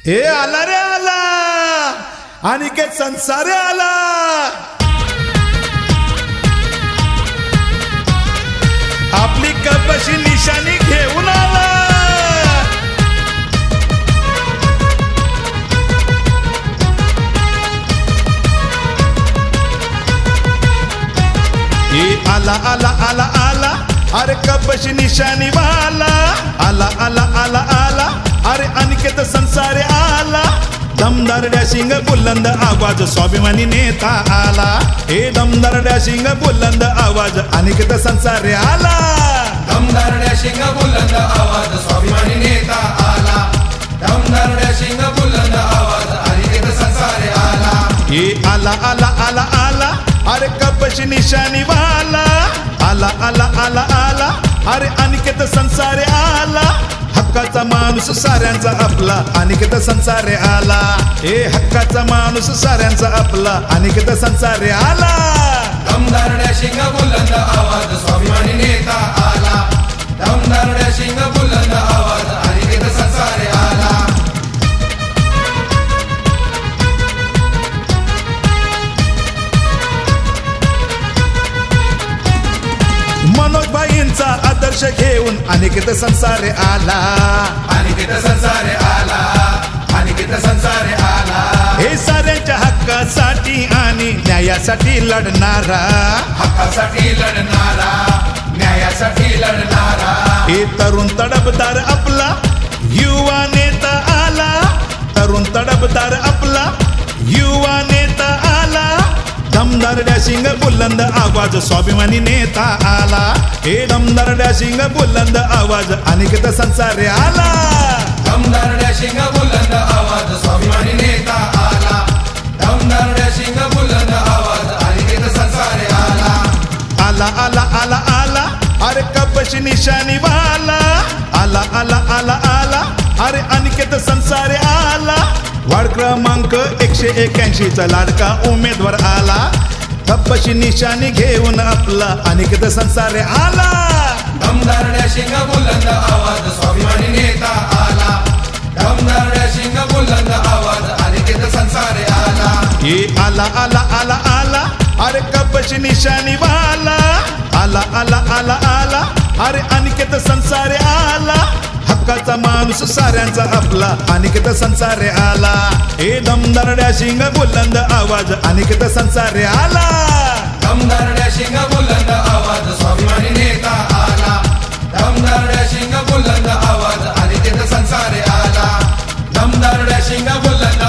हे आला रे आला अनिकेत संसारे आला। आपली कपशी निशाणी घेऊन आला। हे आला आला आला आला अरे कपशी निशाणी वाला आला आला आला आला अरे अनिकेत संसारे आला। दमदार डॅशिंग बुलंद आवाज स्वाभिमानी नेता आला। हे दमदार डॅशिंग बुलंद आवाज अनिकेत संसारे आला। दमदार डॅशिंग बुलंद आवाज स्वाभिमानी नेता आला। दमदार डॅशिंग बुलंद आवाज अनिकेत संसारे आला। हे आला आला आला आला अरे कपशी निशाणी वाला आला आला आला आला अरे अनिकेत संसारे आला। हक्काचा माणूस साऱ्यांचा आपला अनिकेत संसारे आला। हे हक्काचा माणूस साऱ्यांचा आपला अनिकेत संसारे आला। दमदार डॅशिंग बुलंद आवाज स्वाभिमानी नेता आला। दमदार डॅशिंग बुलंद आवाज अनिकेत संसारे आला। मनोजभाईंचा आदर्श घेऊन अनिकेत संसारे आला। अनिकेत संसारे आला। अनिकेत संसारे आला। हे साऱ्यांच्या हक्कासाठी आणि न्यायासाठी लढणारा। हक्कासाठी लढणारा न्यायासाठी लढणारा। हे तरुण तडफदार आपला युवा नेता आला। तरुण तडफदार आपला युवा नेता आला। दमदार डॅशिंग बुलंद आवाज स्वाभिमानी नेता आला। हे दमदार डॅशिंग बुलंद आवाज अनिकेत संसारे आला। दमदार डॅशिंग बुलंद आवाज स्वाभिमानी नेता आला। दमदार डॅशिंग बुलंद आवाज अनिकेत संसारे आला। आला आला आला आला अरे कपशी निशाणी वाला आला आला आला आला अरे अनिकेत संसारे आला। वार्ड क्रमांक 181 चा लाडका उमेदवार आला। कपशी निशाणी घेऊन आपला अनिकेत संसारे आला। दमदार डॅशिंग बुलंद आवाज स्वाभिमानी नेता आला। दमदार डॅशिंग बुलंद आवाज अनिकेत संसारे आला। हे आला आला आला आला अरे कपशी निशाणी वाला आला आला आला आला अरे अनिकेत संसारे आला। हक्काचा माणूस साऱ्यांचा आपला अनिकेत संसारे आला। हे दमदार डॅशिंग बुलंद आवाज अनिकेत संसारे आला। दमदार डॅशिंग बुलंद आवाज स्वाभिमानी नेता आला। दमदार डॅशिंग बुलंद आवाज अनिकेत संसारे आला। दमदार डॅशिंग बुलंद